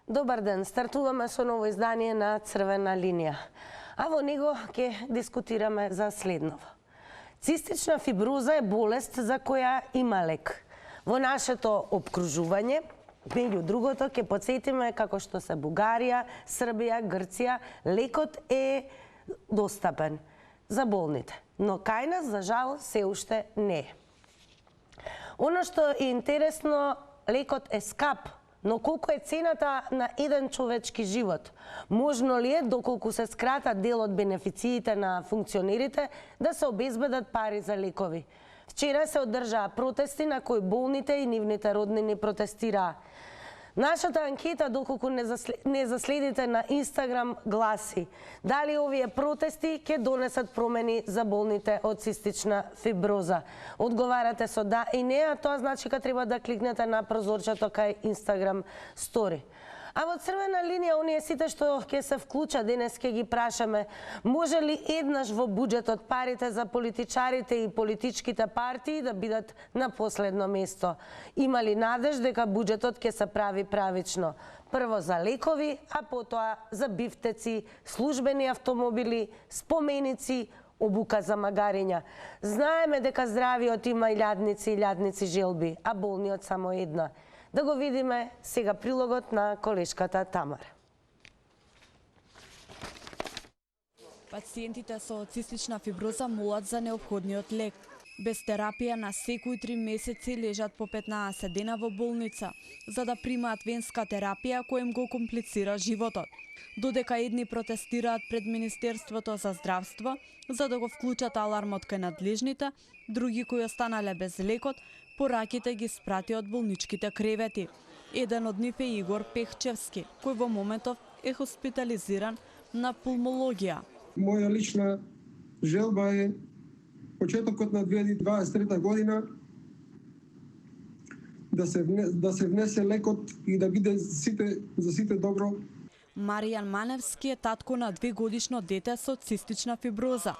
Добар ден, стартуваме со ново издание на Црвена линија, а во него ќе дискутираме за следново. Цистична фиброза е болест за која има лек. Во нашето опкружување, меѓу другото, ќе потсетиме како што се Бугарија, Србија, Грција, лекот е достапен за болните, но кај нас, за жал, се уште не е. Оно што е интересно, лекот е скап, но колку е цената на еден човечки живот? Можно ли е, доколку се скратат дел од бенефициите на функционерите, да се обезбедат пари за лекови? Вчера се одржаа протести на кои болните и нивните роднини протестираа. Нашата анкета, доколку не заследите на Инстаграм, гласи: дали овие протести ќе донесат промени за болните од цистична фиброза? Одговарате со да и не, а тоа значи дека треба да кликнете на прозорчето кај Инстаграм стори. А во Црвена линија, оние сите што ќе се вклучат денес, ќе ги прашаме: може ли еднаш во буџетот парите за политичарите и политичките партии да бидат на последно место? Има ли надеж дека буџетот ќе се прави правично? Прво за лекови, а потоа за бифтеци, службени автомобили, споменици, обука за магариња. Знаеме дека здравиот има илјадници желби, а болниот само една. Да го видиме сега прилогот на колешката Тамара. Пациентите со цистична фиброза молат за неопходниот лек. Без терапија на секои 3 месеци лежат по 15 дена во болница, за да примаат венска терапија која им го комплицира животот. Додека едни протестираат пред Министерството за здравство, за да го вклучат алармот кај надлежните, други кои останале без лекот, пораките ги спрати од болничките кревети. Еден од нив е Игор Пехчевски, кој во моментов е хоспитализиран на пулмологија. Моја лична желба е почетокот на 2023 година да се внесе лекот и да биде за сите добро. Маријан Маневски е татко на 2-годишно дете со цистична фиброза.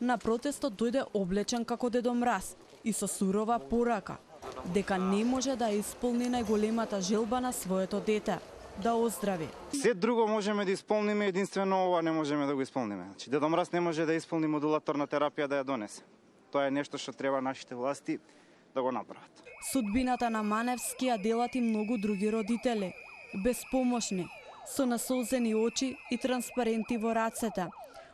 На протестот дојде облечен како Дедо Мраз и со сурова порака дека не може да исполни најголемата желба на своето дете – да оздрави. Се друго можеме да исполниме, единствено ова не можеме да го исполниме. Значи, Дедо Мраз не може да исполни модулаторна терапија да ја донесе. Тоа е нешто што треба нашите власти да го направат. Судбината на Маневски ја делат и многу други родители, безпомошни, со насолзени очи и транспаренти во рацете.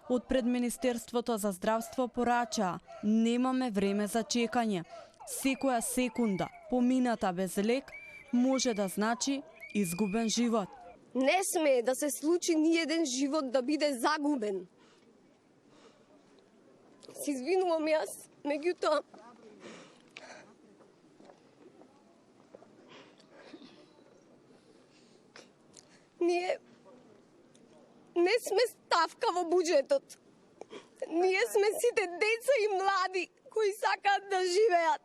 Од пред Министерството за здравство порачаа: немаме време за чекање. Секоја секунда помината без лек може да значи изгубен живот. Не сме да се случи ни еден живот да биде загубен. Се извинувам јас, меѓутоа ние не сме ставка во буџетот. Ние сме сите деца и млади кои сакаат да живеат.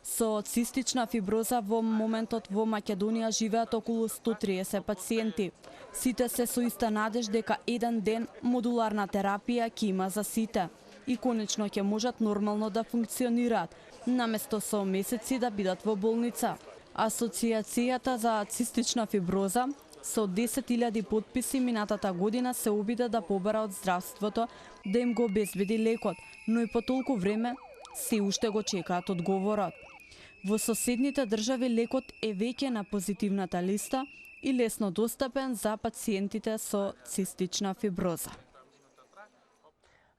Со цистична фиброза во моментот во Македонија живеат околу 130 пациенти. Сите се со иста надеж дека еден ден модуларна терапија ќе има за сите и конечно ќе можат нормално да функционираат, наместо со месеци да бидат во болница. Асоциацијата за цистична фиброза со 10.000 потписи минатата година се обиде да побара од здравството да им го обезбеди лекот, но и по толку време се уште го чекаат одговорот. Во соседните држави лекот е веќе на позитивната листа и лесно достапен за пациентите со цистична фиброза.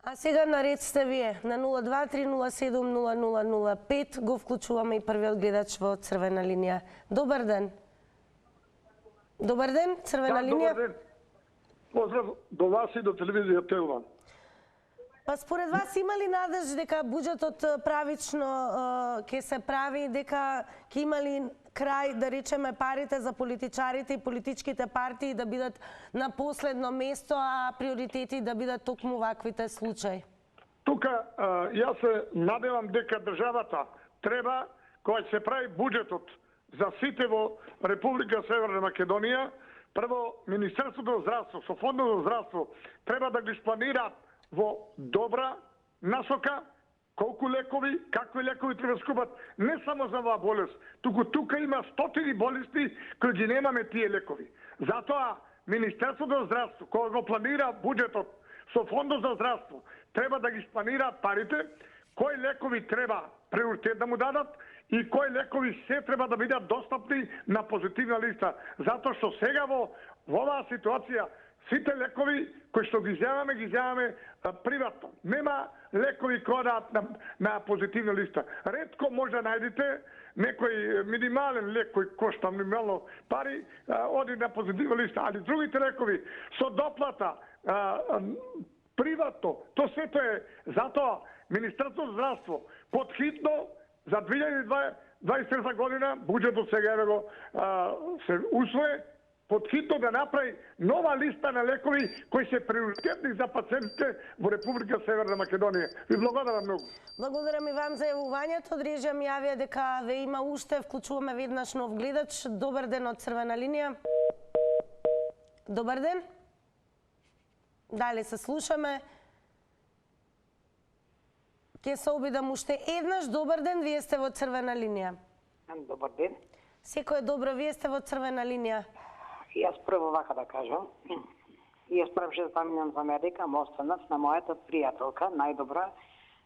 А сега наред сте вие. На 023070005 го вклучуваме и првиот гледач во Црвена линија. Добар ден. Добар ден, Црвена линија. Добар ден. Поздрав до вас и до телевизија Телван. Па според вас има ли надеж дека буџетот правично ќе се прави, дека ќе има ли крај, да речеме, парите за политичарите и политичките партии да бидат на последно место, а приоритети да бидат токму ваквите случаи? Тука јас се надевам дека државата треба, кога се прави буџетот за сите во Република Северна Македонија, прво Министерството за здравство, со Фондот за здравство треба да ги спланира во добра насока колку лекови, какви лекови треба скупат, не само за оваа болест, тука има стотини болести кои ги немаме тие лекови. Затоа Министерството за здравство, кога го планира буџетот со Фондот за здравство, треба да ги спланираат парите, кои лекови треба приоритет да му дадат и кои лекови се треба да бидат достапни на позитивна листа. Затоа што сега во оваа ситуација сите лекови кои што ги земаме приватно. Нема лекови кои на позитивна листа. Ретко може да најдете некој минимален лек кој кошта минимално пари, оди на позитивна листа, али другите лекови со доплата приватно, то сето е. Затоа Министерството за здравство подхитно за 2023 година, буџетот сега еве го се усвои, подхитно да направи нова листа на лекови кои се приоритетни за пациентите во Република Северна Македонија. Ви благодарам многу. Благодарам и вам за јавувањето. Дрижа ми јавија дека ве има уште, вклучуваме веднаш нов гледач. Добар ден од Црвена линија. Добар ден. Дали се слушаме? Ке се обидам уште еднаш. Добар ден, вие сте во Црвена линија. Добар ден. Секој е добро, вие сте во Црвена линија. Јас прво вака да кажам. Јас првше да заминам за Америка, останав на мојата пријателка, најдобра,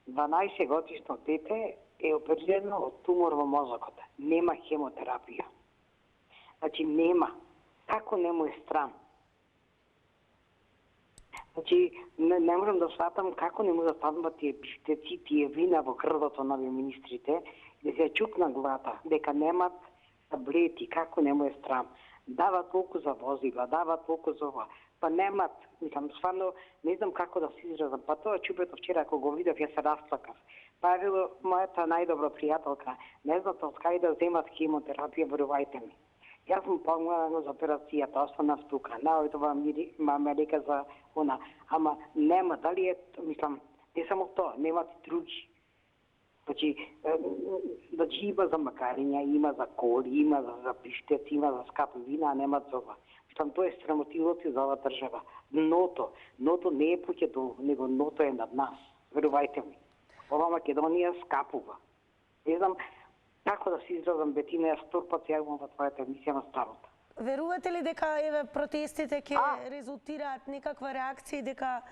12 годишно дете е оперирано од тумор во мозокот. Нема хемотерапија. Значи нема. Како не му е стран? Значи, не можам да сватам како не му застанува тие пиштеци, тие вина во крвото на министрите, да се чукна главата, дека немат таблети, како не му е стран. Дават толку за возила, дават толку за ова. Па немат, мислам, стварно, не знам како да се изразам. Па тоа чупето вчера, ако го видов, ја се расплакав. Па е мојата најдобра пријателка, не знат од кај да земат хемотерапија, верувајте ми. Јас сум помогнала за операцијата, останав тука, наоѓав во Америка за она. Ама нема, дали е, мислам, не само тоа, немат и други. Значи има за макариња, има за коли, има за пиштец, има за скапи вина, а немат за ова. Мислам, тоа е срамотилото за оваа држава. Дното не е пуќе долу, него дното е над нас. Верувајте ми. Ова Македонија скапува. Не знам како да се изразам, Бетина, јас сторпат јавам во твојата емисија на старото. Верувате ли дека еве протестите ќе резултираат некаква реакција, дека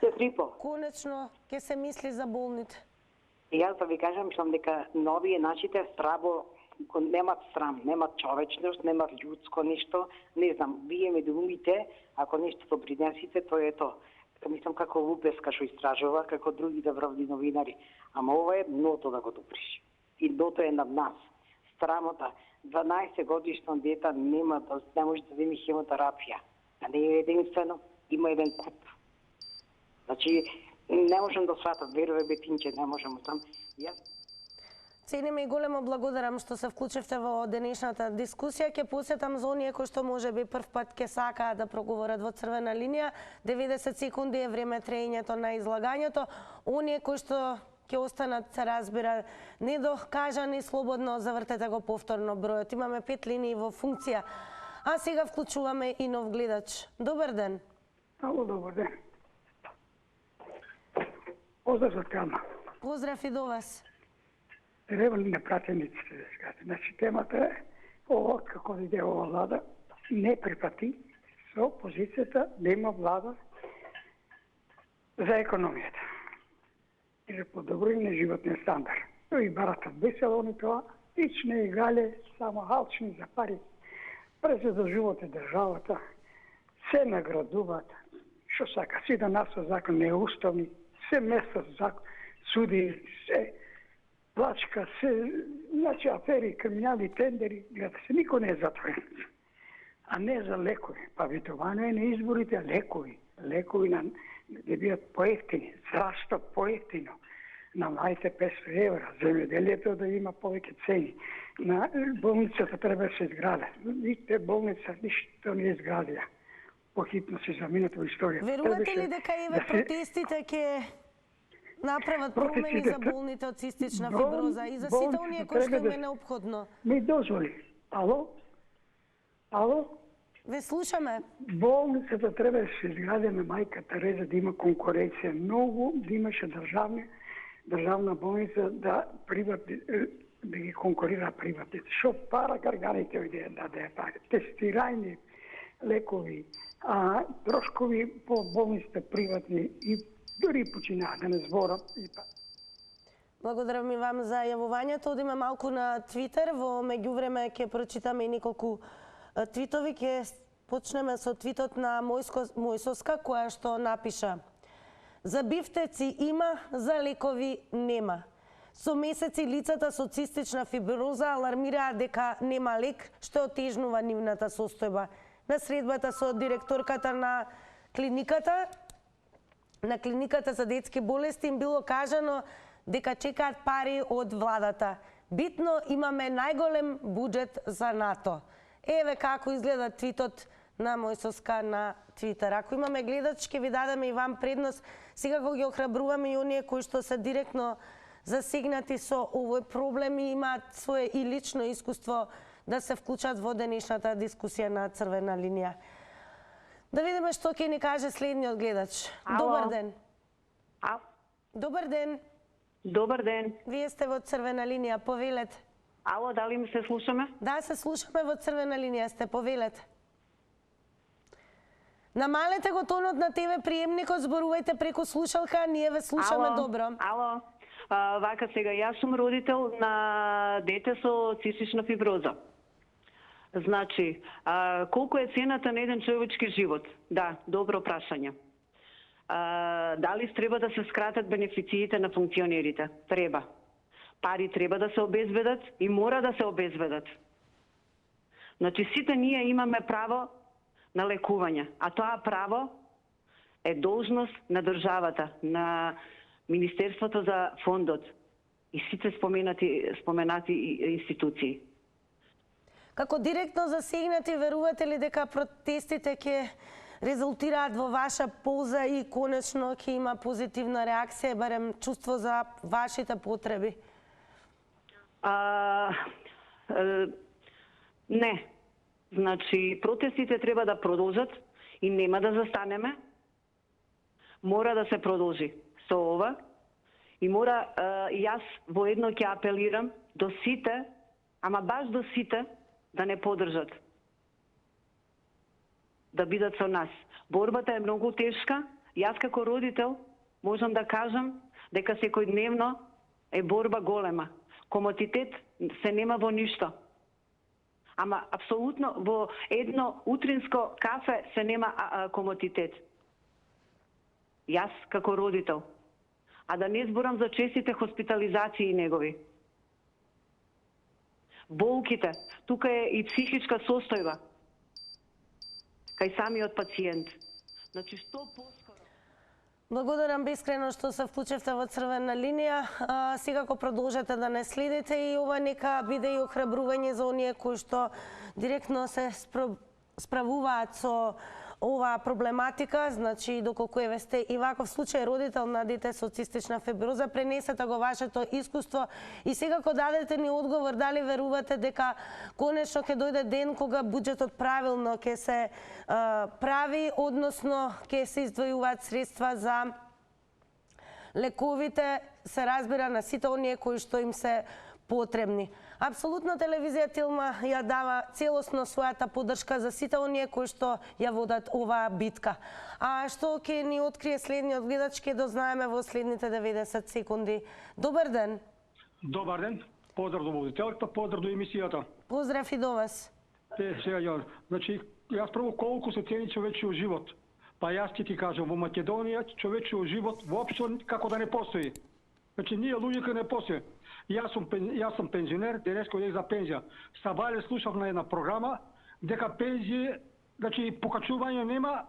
конечно ќе се мисли за болните? Јас да ви кажам, мислам дека новие нашите страбо немат срам, немат човечност, немат људско нешто. Не знам, вие ме думите, ако нешто допринесите, тоа е тоа. Мислам како Лупеска што истражува, како другите врвни новинари. Ама ова е дното да го доприши. И дното е над нас. Срамота. 12 годишно дете не може да земи хемотерапија. А не е единствено, има еден куп. Значи, не можам да сватам, верувам, Бетинче, не можам там. Ценим и големо благодарам што се вклучивте во денешната дискусија. Ќе посетам за оние кои што можеби прв пат ќе сакаат да проговорат во Црвена линија. 90 секунди е време траењето на излагањето. Оние кои што ќе останат, се разбира, недокажани, слободно завртете го повторно бројот. Имаме 5 линии во функција. А сега вклучуваме и нов гледач. Добар ден. Ало, добар ден. Поздрав за Кама. Поздрав и до вас. Треба ли на пратениците да скажете? Значи, темата е, ова, како да иде ова влада, не припати со позицијата да има влада за економијата и за подобрување на животниот стандард. И баратат весело они тоа, ич не игале, само алчни за пари. Презадржувате државата, се наградуваат, што сака, си да нас закон неуставни, се место закон, суди, се плачка, се, значи афери, криминални тендери, гледа се, никој не е затворен. А не за лекови. Па витување на изборите, лекови на да бидат поевтини, здравство поевтино, намајте 500 евра, земјоделието да има повеќе цени. На болницата треба да се изгради. Видите, болница ништо не изградија. Похитно се заминато во историја. Верувате ли дека еве протестите ќе направат промени за болните од цистична фиброза и за сите оние кои што им е неопходно? Ми дозволи. Ало? Ве слушаме. Болницата треба да се изгради на Мајка Тереза, да има конкуренција. Многу да имаше државни државна болница да да ги конкурира приватните. Што пара гарганите иде да ја пари. Тестирање, лекови, трошкови по болниците приватни и дури почина, да не зборам. Благодарам и вам за јавувањето. Одиме малку на Твитер. Во меѓувреме ќе прочитаме и неколку твитови. Ќе почнеме со твитот на Мојсовска, која што напиша: за бифтеци има, за лекови нема. Со месеци лицата со цистична фиброза алармираат дека нема лек, што отежнува нивната состојба. На средбата со директорката на клиниката за детски болести им било кажано дека чекаат пари од владата. Битно, имаме најголем буџет за НАТО. Еве како изгледа твитот на Мојсовска на Твитер. Ако имаме гледач, ќе ви дадеме и вам предност. Секако ги охрабруваме и оние кои што се директно засегнати со овој проблем и имаат свое и лично искуство да се вклучат во денешната дискусија на Црвена линија. Да видиме што ќе ни каже следниот гледач. Добар ден. Добар ден. Добар ден. Вие сте во Црвена линија, повелете. Ало, дали ми се слушаме? Да, се слушаме, во Црвена линија сте, повелете. Намалете го тонот на ТВ приемникот, зборувајте преку слушалка, ние ве слушаме добро. Ало, вака сега, јас сум родител на дете со цистична фиброза. Значи, колку е цената на еден човечки живот? Да, добро прашање. Дали треба да се скратат бенефициите на функционерите? Треба. Пари треба да се обезбедат и мора да се обезбедат. Значи, сите ние имаме право на лекување, а тоа право е должност на државата, на Министерството за фондот и сите споменати институции. Како директно засегнати, верувате ли дека протестите ќе резултираат во ваша полза и конечно ќе има позитивна реакција, барем чувство за вашите потреби? Не. Значи, протестите треба да продолжат и нема да застанеме. Мора да се продолжи со ова и мора, јас воедно ќе апелирам до сите, ама баш до сите, да не подржат. Да бидат со нас. Борбата е многу тешка. Јас како родител можам да кажам дека секојдневно е борба голема. Комодитет се нема во ништо. Ама апсолутно во едно утринско кафе се нема комодитет. Јас како родител. А да не зборам за честите хоспитализации негови. Болките, тука е и психичка состојба кај самиот пациент. Значи, што поскоро... Благодарам бескрено што се вклучевте во Црвена линија. Секако продолжете да не следите и ова нека биде и охрабрување за оние кои што директно се справуваат со оваа проблематика. Значи, доколку еве сте и ваков случај родител на дете со цистична фиброза, пренесете го вашето искуство и секако дадете ни одговор дали верувате дека конечно ќе дојде ден кога буџетот правилно ќе се прави, односно ќе се издвојуваат средства за лековите, се разбира, на сите оние кои што им се потребни. Апсолутно телевизија Тилма ја дава целосно својата поддршка за сите оние кои што ја водат оваа битка. А што ќе ни открие следниот гледач, ќе дознаеме во следните 90 секунди. Добар ден. Добар ден. Поздрав до водителката, поздрав до емисијата. Поздрав и до вас. Сега ја, значи, јас прво колку се цени човечиот живот. Па јас ќе ти кажам, во Македонија човечиот живот воопшто како да не постои. Значи, ние луѓето не постои. Јас сум пензионер, денеска одех за пензија. Сабале слушав на една програма дека пензија, значи покачување нема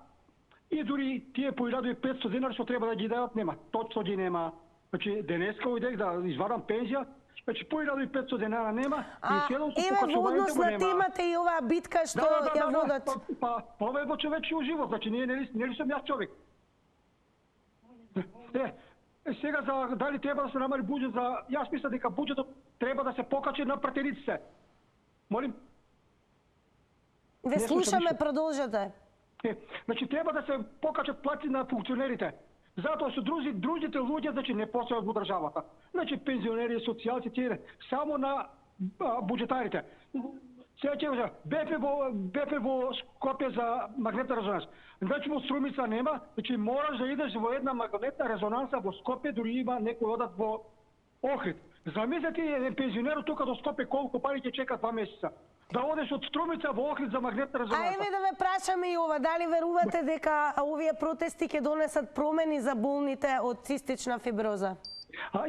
и дури тие по 1500 денари што треба да ги дадат нема. Точно ги нема. Значи, денеска одех да извадам пензија, значи по 1500 денара нема и следното покачувањето во однос на нема. темата и оваа битка што ја водат. Ова е во човечиот живот, значи нели сум јас човек. Сега за дали треба да се намали буџет за јас мислам дека буџетот треба да се покачи на пратениците. Молим. Ве слушаме, продолжете. Значи треба да се покачат плати на функционерите. Затоа што другите луѓе значи не постојат во државата. Значи пензионери, социјалци, тие само на буџетарите. Сега ќе кажа, бепе во Скопје за магнетна резонанс. Значи во Струмица нема, значи мораш да идеш во една магнетна резонанса во Скопје, дури има некои одат во Охрид. Замислете еден пензионер тука до Скопје колку пари ќе чека 2 месеца. Да одеш од Струмица во Охрид за магнетна резонанса. А еве да ве прашаме и ова, дали верувате дека овие протести ќе донесат промени за болните од цистична фиброза?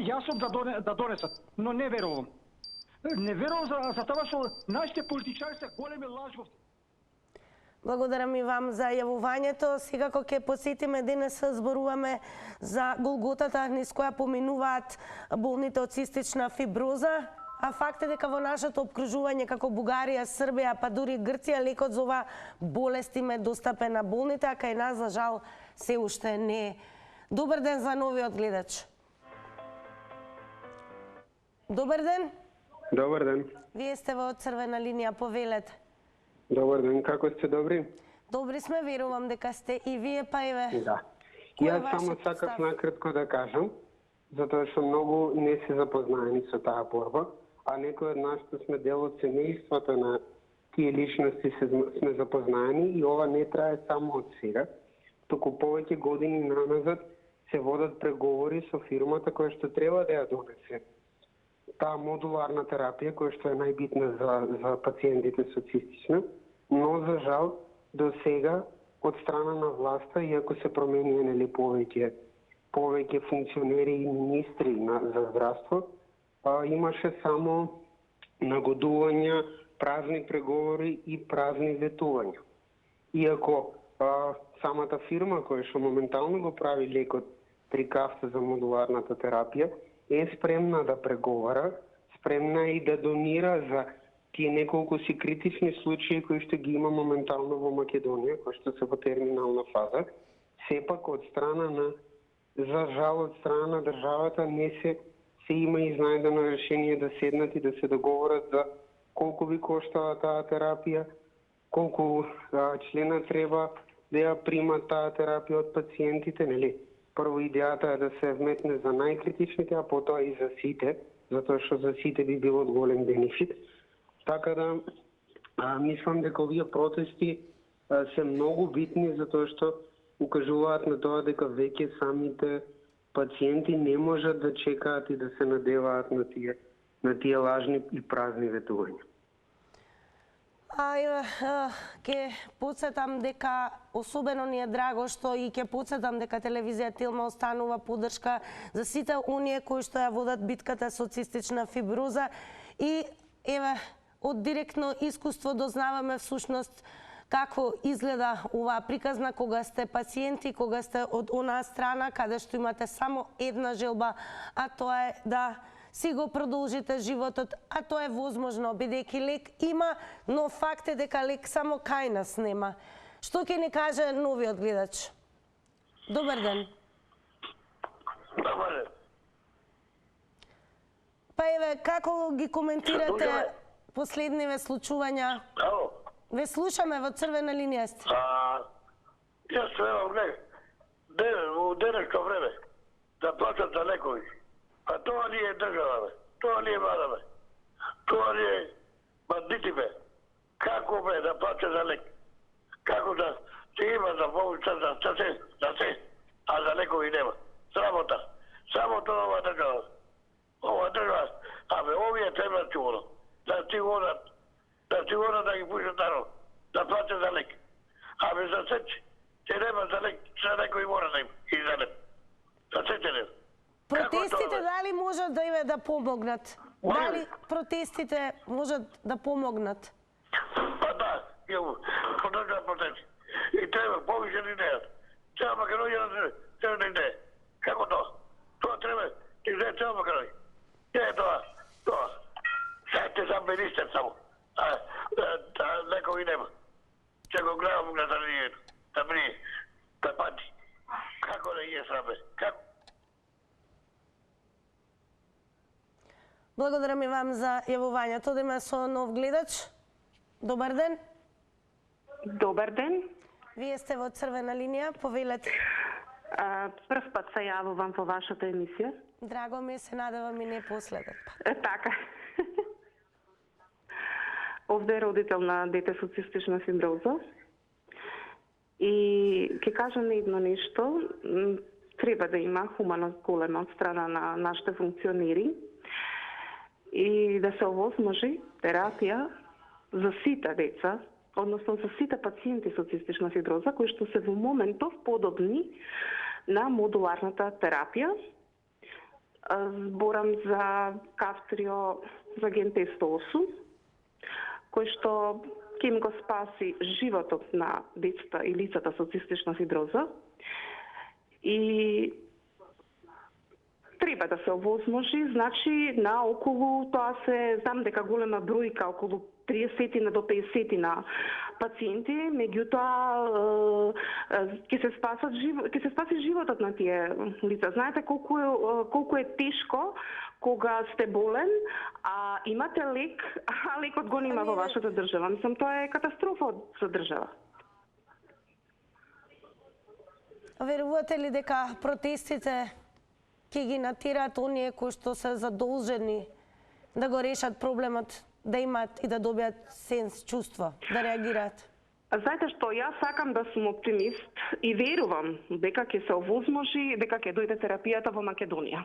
Јас сум да донесат, но не верувам. Не верувам за тоа што нашите политичари се големи лажовци. Благодарам и вам за јавувањето. Сега кога ќе посетиме денес зборуваме за голготата низ која поминуваат болните од цистична фиброза. А факт е дека во нашето обкружување како Бугарија, Србија, па дури Грција, лекот за ова болест им е достапен на болните, а кај нас, за жал, се уште не е. Добар ден за новиот гледач. Добар ден. Добар ден. Вие сте во црвена линија, повелете. Добар ден, како сте, добри? Добри сме, верувам дека сте и вие, па еве. Да. Јас само сакав накратко да кажам, затоа што многу не се запознаени со таа борба, а некои од нас што сме дел од семејството на тие личности сме запознаени и ова не трае само од сега, туку повеќе години наназад се водат преговори со фирмата која што треба да ја донесе таа модуларна терапија која што е најбитна за пациентите со цистична, но за жал до сега од страна на власта, иако се променија нели повеќе функционери и министри за здравство, имаше само нагодувања, празни преговори и празни ветувања. Иако самата фирма која што моментално го прави лекот при кафта за модуларната терапија е спремна да преговара, спремна и да донира за тие неколку си критични случаи кои што ги има моментално во Македонија, кои што се во терминална фаза, сепак од страна на, за жал од страна на државата не се има изнајдено решение да седнат и да се договорат за колку би коштала таа терапија, колку члена треба да ја примат таа терапија од пациентите, нели? Прво идејата е да се вметне за најкритичните, а потоа и за сите, затоа што за сите би било од голем бенефит. Така да, мислам дека овие протести се многу битни, затоа што укажуваат на тоа дека веќе самите пациенти не можат да чекаат и да се надеваат на тие лажни и празни ветувања. Ќе подсетам дека особено ни е драго што и ќе подсетам дека телевизија Телма останува поддршка за сите оние кои што ја водат битката со цистична фиброза и еве од директно искуство дознаваме всушност како изгледа оваа приказна кога сте пациенти, кога сте од онаа страна каде што имате само една желба, а тоа е да си го продолжите животот, а тоа е возможно, бидејќи лек има, но факт е дека лек само кај нас нема. Што ќе ни каже новиот гледач? Добар ден. Добар ден. Па еве, како ги коментирате последниве случувања? Ало. Ве слушаме, во црвена линија сте. Јас требам во денешно време да платат за лекови. А тоа не е држава, тоа не е влада, тоа не е бандити, Како да платят за лек? Како да се има за болница, за се, а за лекови нема? Срамота. Само тоа ова држава. Ова држава, овие треба чувано. Да ти водат да ги пушат народ, да платят за лек. За сеч, че нема за лек, за некој мора да има и за лек. За сеч нема. Протестите дали можат да помогнат? Дали протестите можат да помогнат? Па да, поддржавам протести. И треба повише ни нејат. Цела Македонија треба да иде. Како тоа? Тоа треба да иде цела Македонија. Не е тоа. Сајте сам министер само. Лекови нема. Че го гледам граданијето. Да брие. Да пати. Како да иде сраме? Како? Благодарам и вам за јавувањето. Одиме со нов гледач. Добар ден. Добар ден. Вие сте во црвена линија, повелете. Прв пат се јавувам во вашата емисија. Драго ми се надевам и не последен пат. Така. Овде е родител на дете со цистична фиброза. И ќе кажам едно нешто. Треба да има хуманост голема од страна на нашите функционери и да се овозможи терапија за сите деца, односно за сите пациенти со цистична фиброза, кои што се во моментов подобни на модуларната терапија. Зборам за Кавтрио за ген Т108, кој што ќе им го спаси животот на децата и лицата со цистична фиброза. И треба да се овозможи, значи на околу, тоа се, знам дека голема бројка, околу 30 до 50 на пациенти, меѓутоа ќе се спаси животот на тие лица. Знаете колку е тешко кога сте болен, а имате лек, а лекот го нема во вашата држава. Мислам, тоа е катастрофа за држава. Верувате ли дека протестите ќе ги натираат оние кои што се задолжени да го решат проблемот, да имат и да добијат сенс, чувство, да реагираат? Знаете што, јас сакам да сум оптимист и верувам дека ќе се овозможи, дека ќе дојде терапијата во Македонија.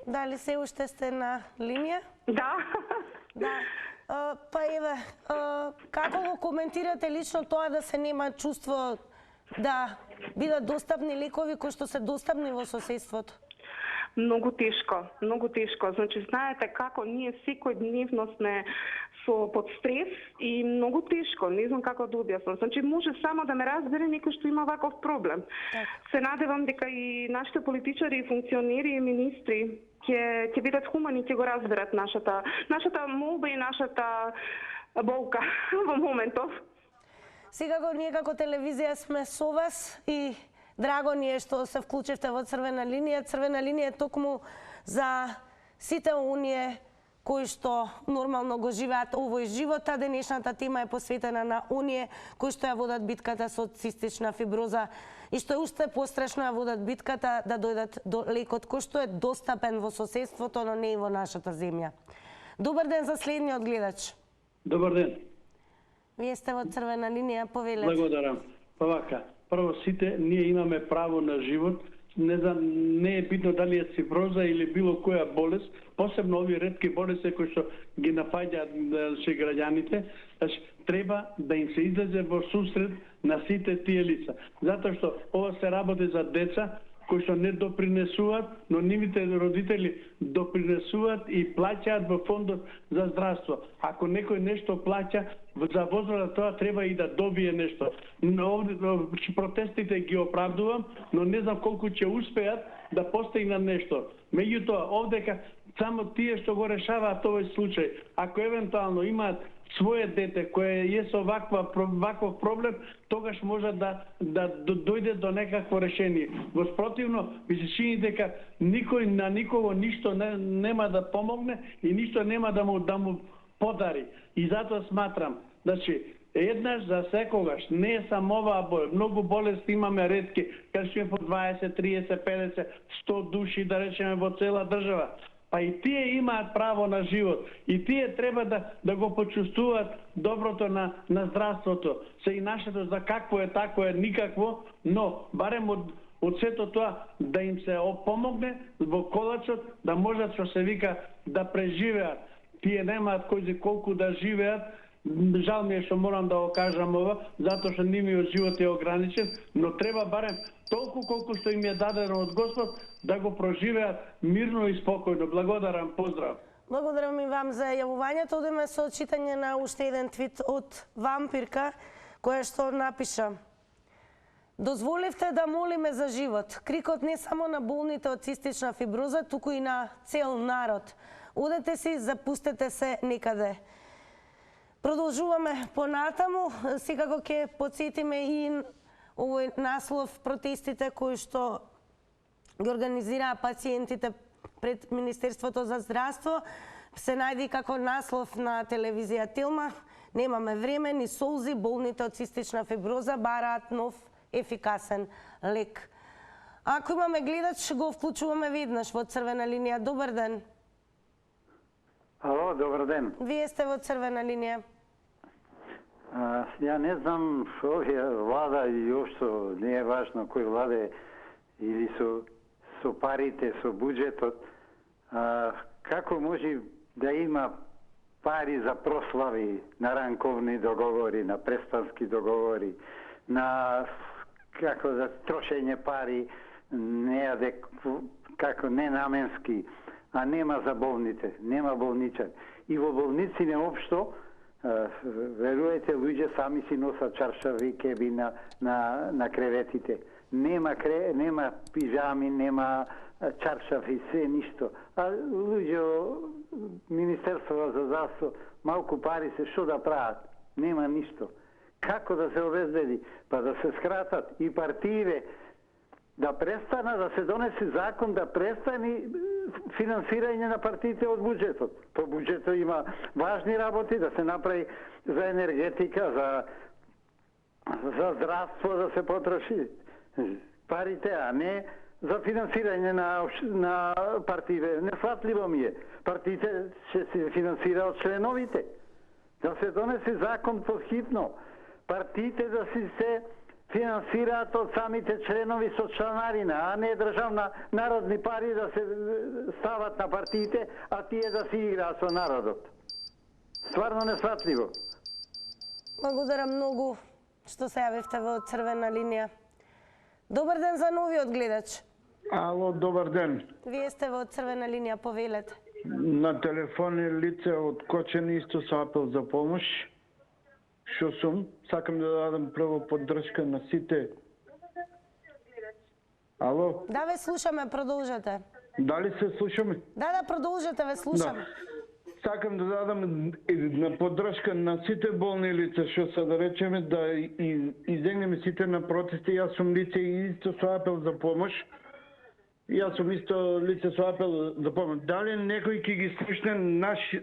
Дали се уште сте на линија? Да. Да. Па еве, како го коментирате лично тоа да се нема чувство да бидат достапни лекови кои што се достапни во соседството? Многу тешко, многу тешко. Значи, знаете како ние секојдневно сме под стрес и многу тешко, не знам како да објаснам. Значи, може само да ме разбере некој што има ваков проблем. Се надевам дека и нашите политичари, и функционери, и министри ќе бидат хумани, ќе го разберат нашата молба и нашата болка во моментов. Секако ние како телевизија сме со вас и драго ни е што се вклучивте во Црвена линија. Црвена линија е токму за сите оние кои што нормално го живеат овој живот, а денешната тема е посветена на оние кои што ја водат битката со цистична фиброза и што е уште пострашно ја водат битката да дојдат до лекот кој што е достапен во соседството, но не и во нашата земја. Добар ден за следниот гледач. Добар ден. Вие сте во Црвена линија, повелете. Благодарам. Па вака, прво сите ние имаме право на живот. Не знам, не е битно дали е цифроза или било која болест, посебно овие ретки болести кои што ги нафаѓаат граѓаните, треба да им се излезе во сусрет на сите тие лица. Затоа што ова се работи за деца кои што не допринесуваат, но нивните родители допринесуваат и плаќаат во фондот за здравство. Ако некој нешто плаќа, за возраст тоа треба и да добие нешто. Протестите ги оправдувам, но не знам колку ќе успеат да постигнат нешто. Меѓутоа, овдека само тие што го решаваат овој случај, ако евентуално имаат свое дете кое е со ваков проблем, тогаш може да дојде до некакво решение. Во спротивно, ми се чини дека никој на никого ништо нема да помогне и ништо нема да му подари. И затоа сматрам, значи, еднаш за секогаш, не е само оваа болест, многу болести имаме ретки, кажеме по 20, 30, 50, 100 души, да речеме во цела држава. Па и тие имаат право на живот. И тие треба да го почувствуваат доброто на здравството. Се и нашето за какво е, тако е, никакво, но барем од сето тоа да им се помогне во колачот, да можат, што се вика, да преживеат. Тие немаат кој колку да живеат. Жал ми е што морам да го кажам ова, затоа што нивниот живот е ограничен, но треба барем толку колку што им е дадено од Господ да го проживеат мирно и спокојно. Благодарам, поздрав. Благодарам и вам за јавувањето. Одиме со читање на уште еден твит од Вампирка, која што напиша: дозволивте да молиме за живот. Крикот не само на болните од цистична фиброза, туку и на цел народ. Одете си, запустете се некаде. Продолжуваме понатаму, секако ќе потсетиме и овој наслов протестите кои што ги организираа пациентите пред Министерството за здравство. се најди како наслов на телевизија Телма. Немаме време ни солзи, болните од цистична фиброза бараат нов ефикасен лек. Ако имаме гледач, го вклучуваме веднаш во црвена линија. Добар ден. Ало, добар ден. Вие сте во црвена линија. Ја не знам, овие влада и општо не е важно кој влада е, или со парите, со буџетот, како може да има пари за прослави, на ранковни договори, на престански договори, на како за трошење пари, како ненаменски, а нема за болните, нема болничар. И во болници неопшто, веруете, луѓе сами си носат чаршави, кеби на креветите. Нема пижами, нема чаршави, се ништо. А луѓе, Министерство за здравство, малку пари се што да прават? Нема ништо. Како да се обезбеди? Па да се скратат и партиите, да престана, да се донесе закон, да престани финансирање на партиите од буџетот. По буџетот има важни работи, да се направи за енергетика, за здравство, да се потроши парите, а не за финансирање на партиите. Несватливо ми е. Партиите ќе се финансира од членовите. Да се донесе закон подхитно. Партиите да си се финансираат од самите членови со членарина, а не државна народни пари да се стават на партиите, а тие да си играат со народот. Стварно несватливо. Благодарам многу што се јавивте во црвена линија. Добар ден за новиот гледач. Ало, добар ден. Вие сте во црвена линија, повелете. На телефон е лице од Кочани, исто со апел за помош. Шо сум? Сакам да дадам прво поддршка на сите. Ало? Да, ве слушаме, продолжете. Дали се слушаме? Да, продолжете, ве слушаме. Да. Сакам да дадам на поддршка на сите болни лица, што се да речеме, да изегнеме сите на протести. Јас сум лице исто со апел за помош. Јас сум исто лице со апел за помош. Дали некој ќе ги слушне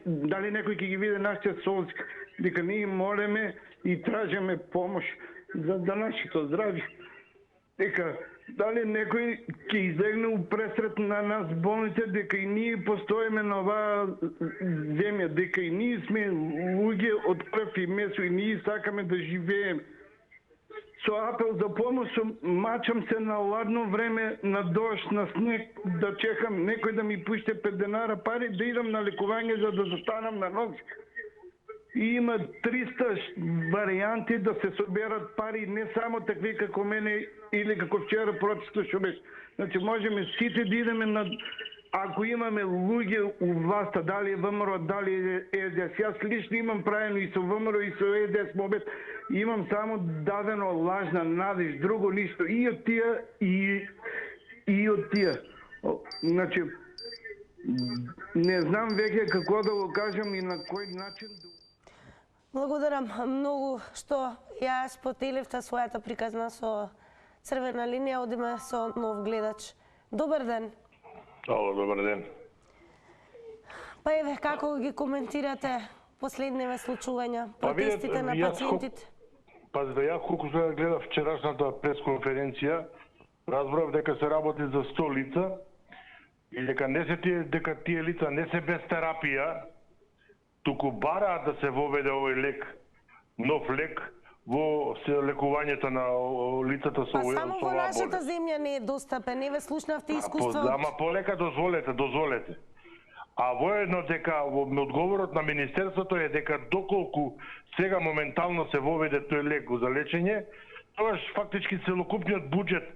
дали некој ќе ги види нашите солзи, дека ние молиме и тражиме помош за нашето здравје. Дека дали некој ќе излегне упресред на нас болните, дека и ние постоиме на оваа земја, дека и ние сме луѓе од крв и месо и ние сакаме да живееме. Со апел за помош, мачам се на ладно време, на дожд, на снег, да чекам некој да ми пуште 5 денара пари, да идам на лекување за да застанам на ноги. И има 300 варианти да се соберат пари, не само такви како мене или како вчера протестот што беше. Значи можеме сите да идеме на... Ако имаме луѓе у власта, дали е ВМРО, дали е ЕДС, јас лично имам правено и со ВМРО и со ЕДС мобет, имам само дадено лажна надеж, друго ништо, и од тие, и од тие. Значи, не знам веќе како да го кажам и на кој начин да... Благодарам многу што ја споделивте својата приказна со црвена линија. Одиме со нов гледач. Добар ден. Ало, добар ден. Па еве, како ги коментирате последниве случувања, протестите на пациентите? Пазите, ја колку се гледав вчерашната пресконференција, разбрав дека се работи за 100 лица и дека тие лица не се без терапија, туку бараат да се воведе овој лек, нов лек, во лекувањето на лицата со оваа болест. Само во нашата земја не е достапен, не ве слушнавте искуство. Ама полека дозволете. А воедно дека во одговорот на Министерството е дека доколку сега моментално се воведе тој лек за лечење, тогаш фактички целокупниот буџет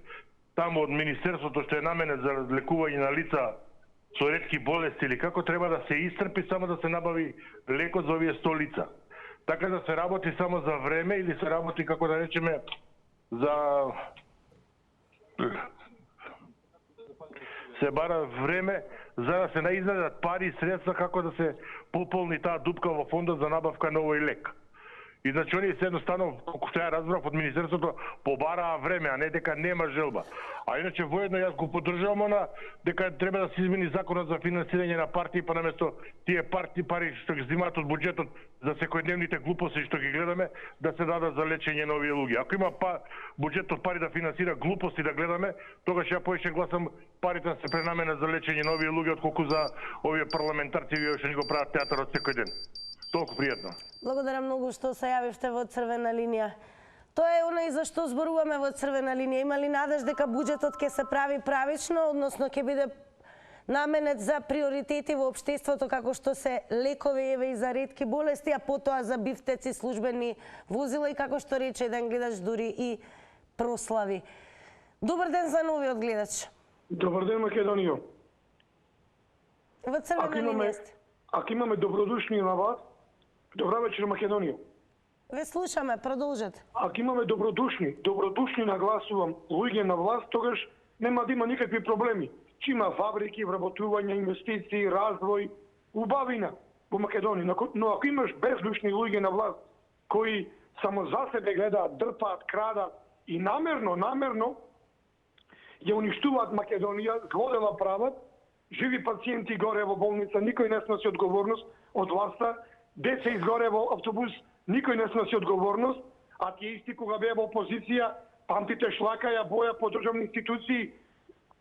таму од Министерството што е наменет за лекување на лица со ретки болести или како треба да се истрпи само да се набави лекот за овие 100 лица. Така да се работи само за време или се работи, како да речеме, се бара време за да се наизнадат пари и средства како да се пополни таа дупка во фондот за набавка на овој лек. И значи они се едноставно, колку што ја разбрав од министерството, побараа време, а не дека нема желба. А иначе воедно јас го поддржувам она дека треба да се измени законот за финансирање на партии, па наместо тие партии пари што ги земаат од буџетот за секојдневните глупости што ги гледаме, да се дадат за лечење на овие луѓе. Ако има буџетот пари да финансира глупости да гледаме, тогаш ја повеќе гласам парите да се пренаменат за лечење на овие луѓе отколку за овие парламентарци што ни го прават театарот секој ден. Толку пријатно. Благодарам многу што се јавивте во Црвена линија. Тоа е онај за што зборуваме во Црвена линија. Има ли надеж дека буџетот ќе се прави правично, односно ќе биде наменет за приоритети во општеството, како што се лекови еве и за ретки болести, а потоа за бифтеци, службени возила и како што рече еден гледач дури и прослави. Добар ден за новиот гледач. Добар ден, Македонија. Во Црвена линија сте. Ако имаме добродушни на вас, добра вечер, Македонија. Ве слушаме, продолжете. Ако имаме добродушни нагласувам луѓе на власт, тогаш нема да има никакви проблеми. Че има фабрики, вработување, инвестиции, развој, убавина во Македонија. Но ако имаш бездушни луѓе на власт, кои само за себе гледаат, дрпаат, крадат и намерно ја уништуваат Македонија, злодела прават, живи пациенти горе во болница, никој не сноси одговорност од власта, деца изгоре во автобус, никој не сноси одговорност, а тие исти кога беа во опозиција, памтите шлакаја боја по државни институции,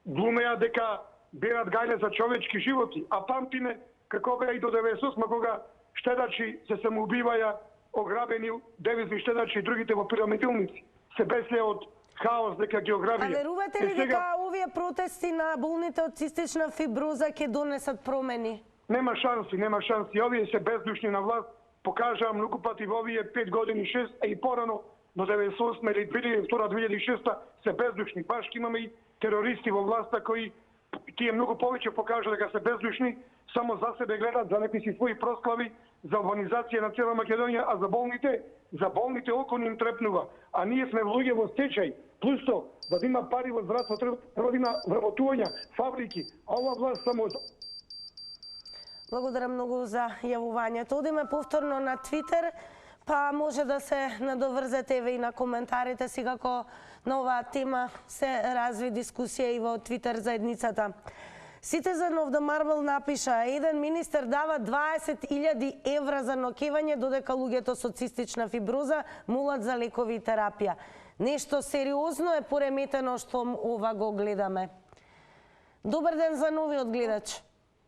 глумеа дека берат гајле за човечки животи, а памтиме како беа и до 98 кога штедачи се самоубиваја, ограбени девизни штедачи и другите во пирамидилници. Се бесе од хаос дека ги ограбија. А верувате ли дека овие протести на болните од цистична фиброза ќе донесат промени? Нема шанси. Овие се бездушни на власт. Покажаа многу пати во овие 5 години, 6, а и порано, до 98 или 2002-2006 се бездушни. Баш имаме и терористи во власта кои тие многу повеќе покажа дека се бездушни, само за себе гледат, за некои си своји прослави, за урбанизација на цела Македонија, а за болните око им трепнува. А ние сме луѓе во стечај. Плюс тоа, да има пари во здравство, треба да има вработувања, фабрики. А ова власт само... Благодарам многу за јавувањето. Одиме повторно на Твитер, па може да се надоврзете еве и на коментарите си како на оваа тема се разви дискусија и во Твитер заедницата. Citizen of the Marble напиша: еден министер дава 20.000 евра за ноќевање, додека луѓето со цистична фиброза молат за лекови и терапија. Нешто сериозно е пореметено што ова го гледаме. Добар ден за новиот гледач.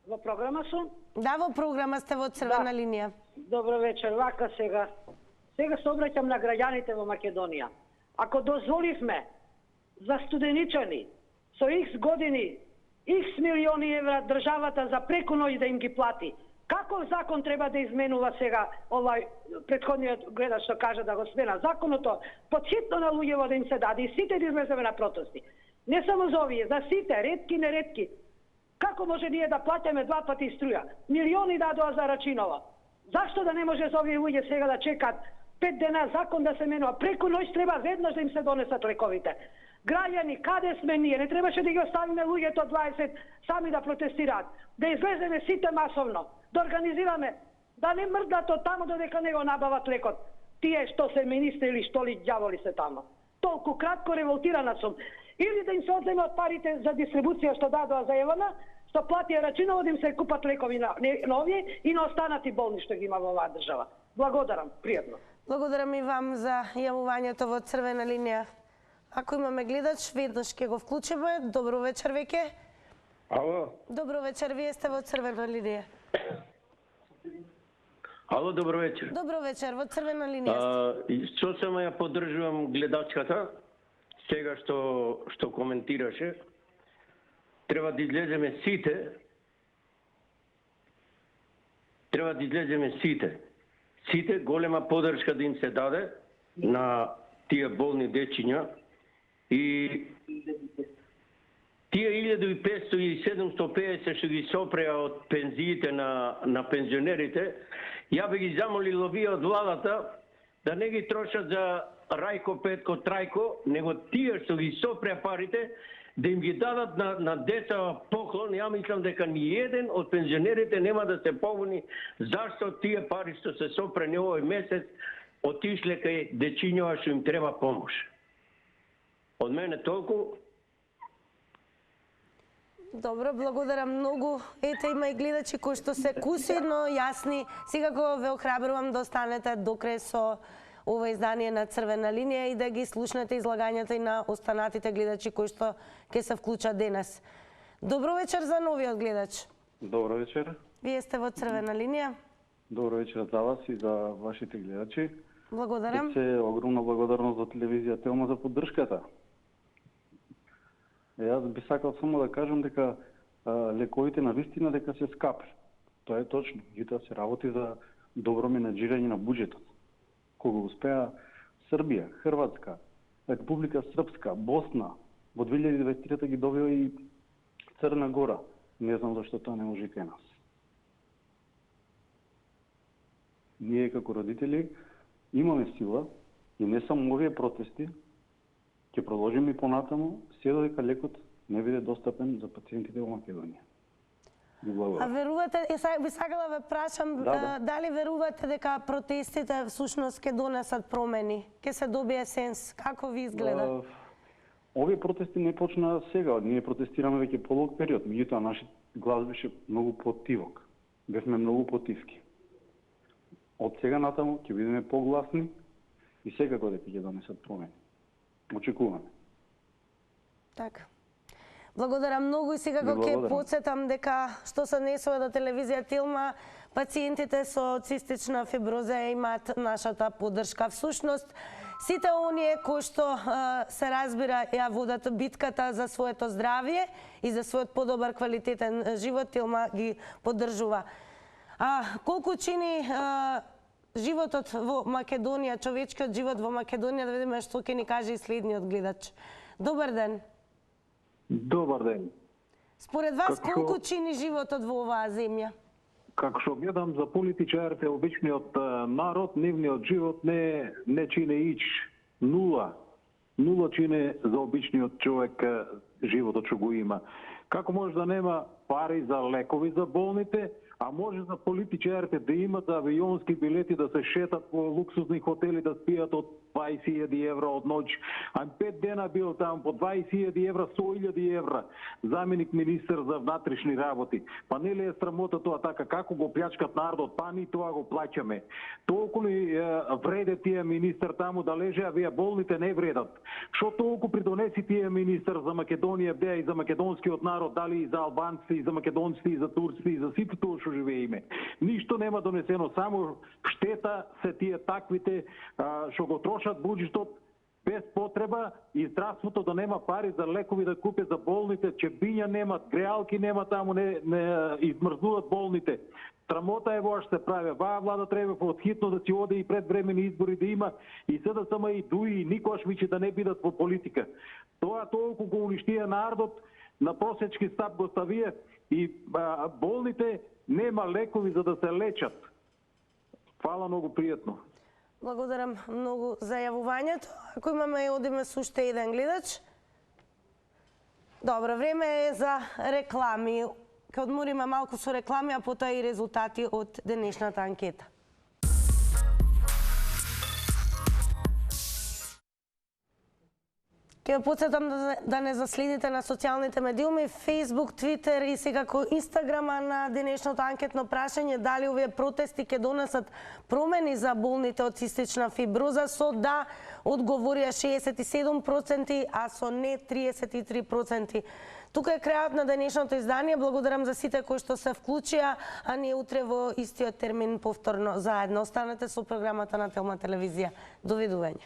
Во програма сум? Да, во програма сте во Црвена линија. Добро вечер, вака сега. Сега се обраќам на граѓаните во Македонија. Ако дозволивме за студеничани со X години, X милиони евра државата за преку ноќ да им ги плати, каков закон треба да изменува сега овај претходниот гледач што кажа да го смена законото, подхитно на луѓево да им се даде и сите да излеземе на протести. Не само за овие, за сите, ретки, неретки. Како може ние да плаќаме 2 пати струја? Милиони дадоа за Рачинова. Зашто да не може за овие луѓе сега да чекат 5 дена закон да се менува? Преку ноќ треба веднаш да им се донесат лековите. Граѓани, каде сме ние? Не требаше да ги оставиме луѓето 20 сами да протестираат. Да излеземе сите масовно, да организираме, да не мрдат од таму додека не го набават лекот. Тие што се министри или што ли ѓаволи се таму. Толку кратко револтирана сум. Или да им се одземат парите за дистрибуција што дадоа за Евана, што платија Рачиново да им се купат лекови на овие и на останати болни што ги има во оваа држава. Благодарам, пријатно. Благодарам и вам за јавувањето во Црвена линија. Ако имаме гледач, веднаш ќе го вклучиме. Добро вечер веќе. Ало. Добро вечер, вие сте во Црвена линија. Ало, добро вечер. Добро вечер, во Црвена линија. Сосема ја поддржувам гледачката, сега што коментираше. Треба да излеземе сите. Сите голема поддршка да им се даде на тие болни дечиња и тие 1500 и 750 што ги сопреа од пензиите на пензионерите, ја би ги замолил овие од владата да не ги трошат за Рајко, Петко, Трајко, него тие што ги сопреа парите да им ги дадат на деца поклон. Ја мислам дека ни еден од пензионерите нема да се побуни зашто тие пари што се сопрени овој месец отишле кај дечињава што им треба помош. Од мене толку. Добро, благодарам многу. Ете, има и гледачи кои што се кусирно јасни. Секако ве охрабрувам да останете докрај со ова издание на Црвена линија и да ги слушнете излагањата и на останатите гледачи кои што ќе се вклучат денес. Добро вечер за новиот гледач. Добро вечер. Вие сте во Црвена линија. Добро вечер за вас и за вашите гледачи. Благодарам. Се огромна благодарност за телевизија Телма за поддршката. Јас би сакал само да кажам дека лековите на вистина дека се скапи. Тоа е точно. Меѓутоа се работи за добро менаџирање на буџетот. Кога успеа Србија, Хрватска, Република Српска, Босна, во 2023 ги добива и Црна Гора. Не знам зашто тоа не може и кај нас. Ние како родители имаме сила и не само овие протести, ќе продолжиме и понатаму, се додека лекот не биде достапен за пациентите во Македонија. А верувате, би сакала ве прашам, дали верувате дека протестите всушност ќе донесат промени? Ќе се добие сенс? Како ви изгледа? Овие протести не почнаа сега, ние протестираме веќе подолг период, меѓутоа нашиот глас беше многу потивок. Бевме многу потивки. Од сега натаму ќе бидеме погласни и секако дека ќе донесат промени. Очекуваме. Така. Благодарам многу и секако ќе подсетам дека што се однесува до телевизија Телма, пациентите со цистична фиброза имаат нашата поддршка. Всушност, сите оние кои што се разбира ја водат битката за своето здравје и за својот подобар квалитетен живот, Телма ги поддржува. А колку чини животот во Македонија, човечкиот живот во Македонија, да видиме што ќе ни каже и следниот гледач. Добар ден. Добар ден. Според вас колку чини животот во оваа земја? Како што гледам за политичарите, обичниот народ, нивниот живот не чине ич. Нула. Нула чине за обичниот човек животот што го има. Како може да нема пари за лекови за болните, а може за политичарите да имат авионски билети, да се шетат по луксузни хотели, да спијат од 20.000 евро од ноќ. А 5 дена бил таму по 20.000 евро, 100.000 евро. Заменик министер за внатрешни работи. Па не ли е срамота тоа така? Како го плячкат народот? Па ни тоа го плаќаме. Толку ли вреде тие министер таму да леже, а вие болните не вредат? Што толку придонеси тие министер за Македонија беа и за македонскиот народ, дали и за албанци, и за македонци, и за турци, и за сите тоа што живееме? Ништо нема донесено, само штета се тие таквите што го трошат буџетот без потреба и здравството да нема пари за лекови да купи за болните, чебиња немат, греалки нема таму, не измрзнуваат болните. Срамота е во што се прави. Ваа влада треба подхитно да си оде и предвремени избори да има и СДСМ и ДУИ и никош виќе да не бидат во политика. Тоа толку го уништија народот, на просечки стап го ставија и болните нема лекови за да се лечат. Фала многу пријатно. Благодарам многу за јавувањето. Ако имаме и одиме со уште еден гледач. Добро, време е за реклами. Ке одмориме малку со реклами, а потоа и резултати од денешната анкета. Ке ве потсетам да не заследите на социјалните медиуми, Facebook, Twitter и секако Инстаграма на денешното анкетно прашање дали овие протести ќе донесат промени за болните од цистична фиброза. Со да одговорија 67%, а со не 33%. Тука е крајот на денешното издание. Благодарам за сите кои што се вклучија, а ние утре во истиот термин повторно заедно. Останете со програмата на Телма телевизија. Довидување.